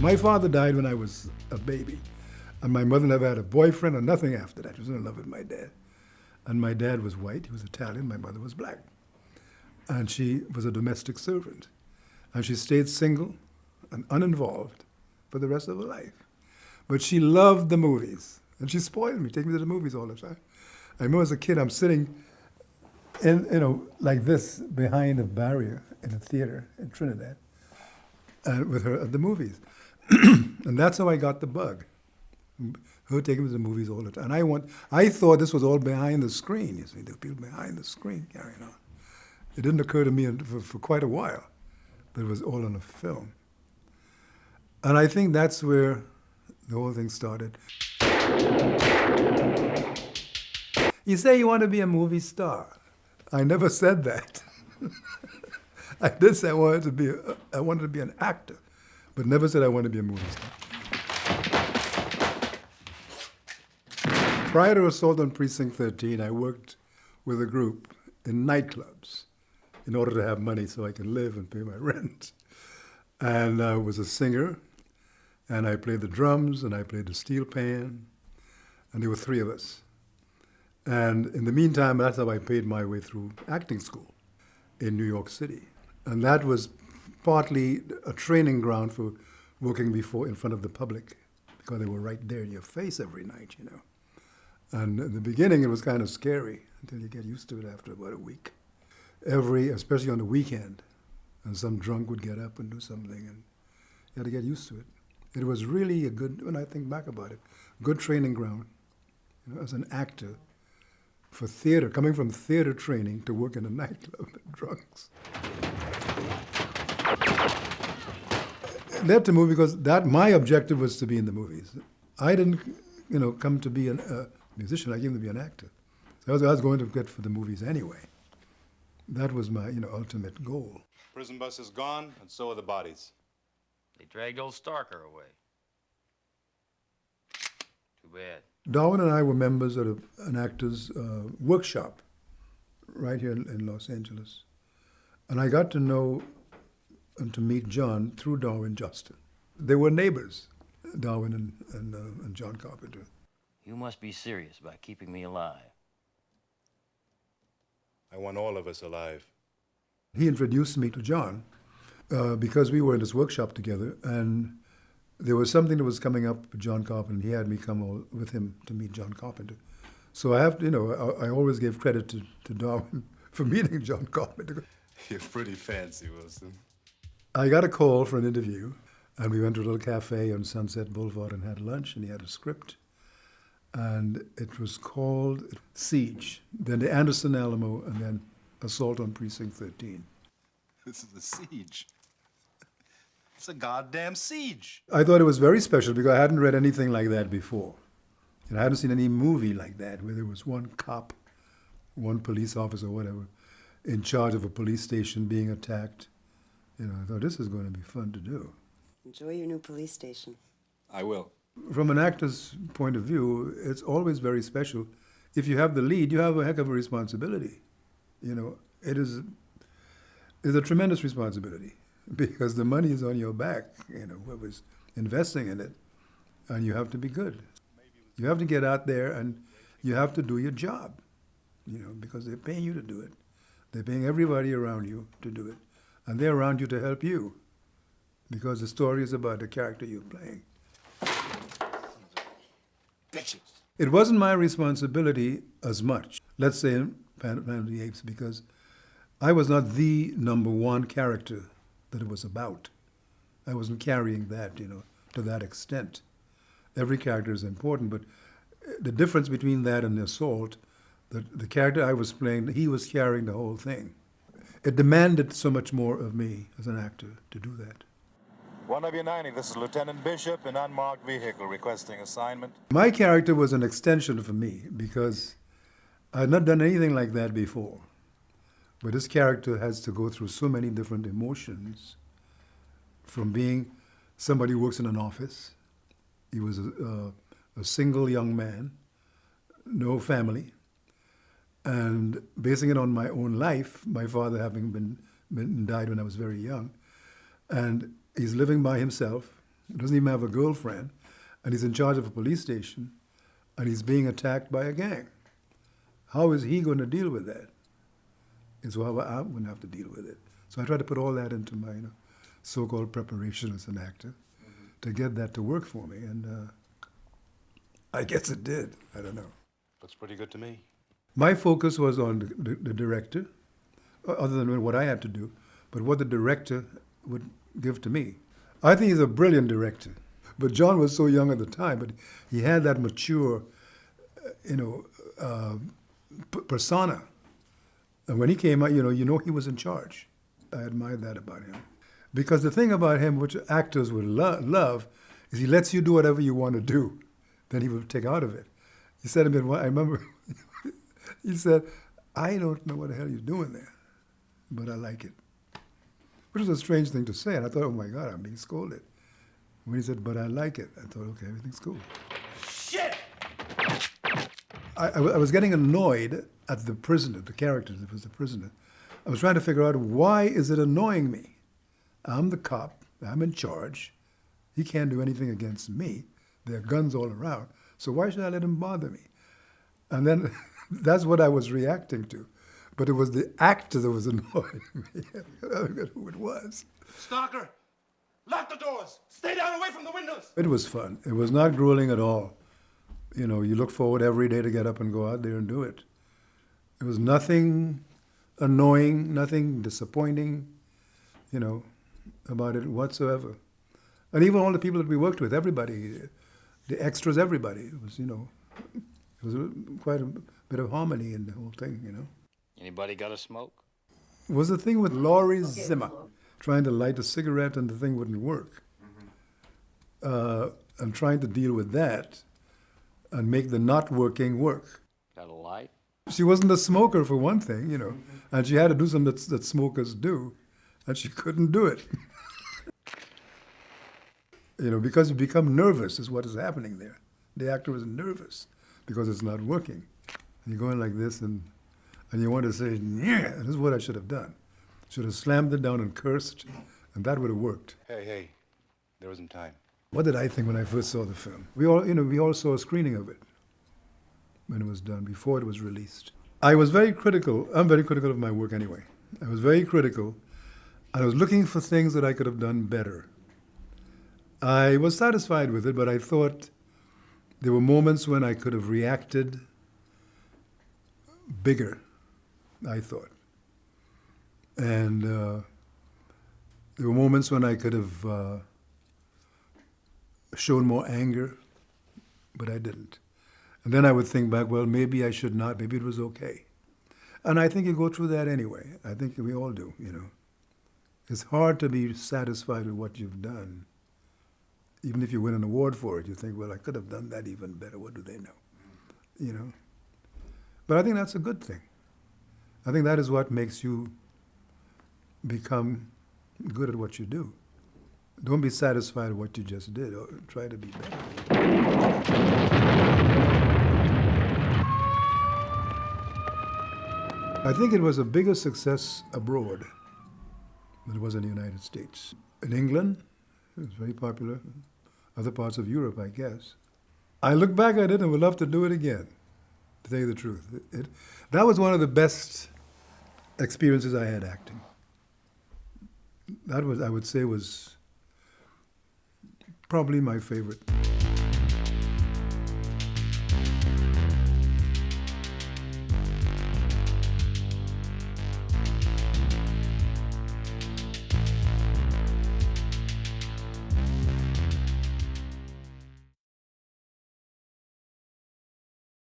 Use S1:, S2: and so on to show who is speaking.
S1: My father died when I was a baby, and my mother never had a boyfriend or nothing after that. She was in love with my dad. And my dad was white, he was Italian, my mother was black. And she was a domestic servant. And she stayed single and uninvolved for the rest of her life. But she loved the movies, and she spoiled me, taking me to the movies all the time. I remember as a kid, I'm sitting like this behind a barrier in a theater in Trinidad with her at the movies. And that's how I got the bug. Her taking me to the movies all the time. And I thought this was all behind the screen. You see, there were people behind the screen carrying on. It didn't occur to me for quite a while that it was all on a film. And I think that's where the whole thing started. You say you want to be a movie star. I never said that. I did say I wanted to be an actor, but never said I wanted to be a movie star. Prior to Assault on Precinct 13, I worked with a group in nightclubs in order to have money so I could live and pay my rent. And I was a singer, and I played the drums, and I played the steel pan, and there were three of us. And in the meantime, that's how I paid my way through acting school in New York City. And that was partly a training ground for working in front of the public, because they were right there in your face every night, you know. And in the beginning, it was kind of scary until you get used to it after about a week. Especially on the weekend, and some drunk would get up and do something, and you had to get used to it. It was really a good, when I think back about it, good training ground, you know, as an actor for theater, coming from theater training to work in a nightclub with drunks. It led to movie because my objective was to be in the movies. I didn't, come to be a musician. I came to be an actor. So I was going to get for the movies anyway. That was my, ultimate goal.
S2: Prison bus is gone, and so are the bodies.
S3: They dragged old Stoker away. Too bad.
S1: Darwin and I were members of an actor's workshop right here in Los Angeles. And I got to know and to meet John through Darwin Joston. They were neighbors, Darwin and John Carpenter.
S3: You must be serious about keeping me alive.
S2: I want all of us alive.
S1: He introduced me to John because we were in this workshop together, and there was something that was coming up with John Carpenter, and he had me come with him to meet John Carpenter. So I have to, I always gave credit to Darwin for meeting John Carpenter.
S2: You're pretty fancy, Wilson.
S1: I got a call for an interview, and we went to a little cafe on Sunset Boulevard and had lunch, and he had a script. And it was called Siege, then the Anderson Alamo, and then Assault on Precinct 13.
S2: This is a siege. It's a goddamn siege.
S1: I thought it was very special because I hadn't read anything like that before. And I hadn't seen any movie like that where there was one cop, one police officer, whatever, in charge of a police station being attacked. I thought this is going to be fun to do.
S4: Enjoy your new police station.
S2: I will.
S1: From an actor's point of view, it's always very special. If you have the lead, you have a heck of a responsibility. It is a tremendous responsibility because the money is on your back, whoever's investing in it, and you have to be good. You have to get out there and you have to do your job, because they're paying you to do it. They're paying everybody around you to do it. And they're around you to help you because the story is about the character you're playing. It wasn't my responsibility as much, let's say in Planet of the Apes, because I was not the number one character that it was about. I wasn't carrying that, to that extent. Every character is important, but the difference between that and the Assault, the character I was playing, he was carrying the whole thing. It demanded so much more of me as an actor to do that.
S2: 1W90, this is Lieutenant Bishop in unmarked vehicle requesting assignment.
S1: My character was an extension for me because I had not done anything like that before. But this character has to go through so many different emotions, from being somebody who works in an office. He was a single young man, no family, and basing it on my own life, my father having died when I was very young, and he's living by himself He doesn't even have a girlfriend, and he's in charge of a police station, and he's being attacked by a gang. How is he going to deal with that? And so I'm going to have to deal with it. So I try to put all that into my so-called preparation as an actor to get that to work for me, and I guess it did. I don't know.
S2: Looks pretty good to me.
S1: My focus was on the director, other than what I had to do, but what the director would give to me. I think he's a brilliant director. But John was so young at the time, but he had that mature, persona. And when he came out, he was in charge. I admired that about him. Because the thing about him, which actors would love, is he lets you do whatever you want to do. Then he would take out of it. He said to me, I remember, he said, I don't know what the hell you're doing there, but I like it. Which was a strange thing to say, and I thought, oh my God, I'm being scolded. When he said, but I like it, I thought, okay, everything's cool.
S3: Shit!
S1: I was getting annoyed at the prisoner, the character that was the prisoner. I was trying to figure out, why is it annoying me? I'm the cop, I'm in charge. He can't do anything against me. There are guns all around, so why should I let him bother me? And then that's what I was reacting to. But it was the actor that was annoying me. I forget who it was.
S2: Stoker, lock the doors. Stay down away from the windows.
S1: It was fun. It was not grueling at all. You look forward every day to get up and go out there and do it. It was nothing annoying, nothing disappointing, about it whatsoever. And even all the people that we worked with, everybody, the extras, everybody, it was quite a bit of harmony in the whole thing,
S3: Anybody got a smoke?
S1: It was the thing with Laurie Zimmer, trying to light a cigarette and the thing wouldn't work. And trying to deal with that and make the not working work.
S3: Got a light?
S1: She wasn't a smoker, for one thing, and she had to do something that smokers do, and she couldn't do it. Because you become nervous is what is happening there. The actor is nervous because it's not working. And you're going like this, and you want to say, yeah, this is what I should have done. Should have slammed it down and cursed, and that would have worked.
S2: Hey, there isn't time.
S1: What did I think when I first saw the film? We all saw a screening of it when it was done, before it was released. I was very critical. I'm very critical of my work anyway. I was very critical. I was looking for things that I could have done better. I was satisfied with it, but I thought there were moments when I could have reacted bigger, I thought. And there were moments when I could have shown more anger, but I didn't. And then I would think back, well, maybe I should not, maybe it was okay. And I think you go through that anyway. I think we all do, It's hard to be satisfied with what you've done. Even if you win an award for it, you think, well, I could have done that even better. What do they know? But I think that's a good thing. I think that is what makes you become good at what you do. Don't be satisfied with what you just did. Or try to be better. I think it was a bigger success abroad than it was in the United States. In England, it was very popular. Other parts of Europe, I guess. I look back at it and would love to do it again, to tell you the truth. That was one of the best experiences I had acting. That was, I would say, was probably my favorite.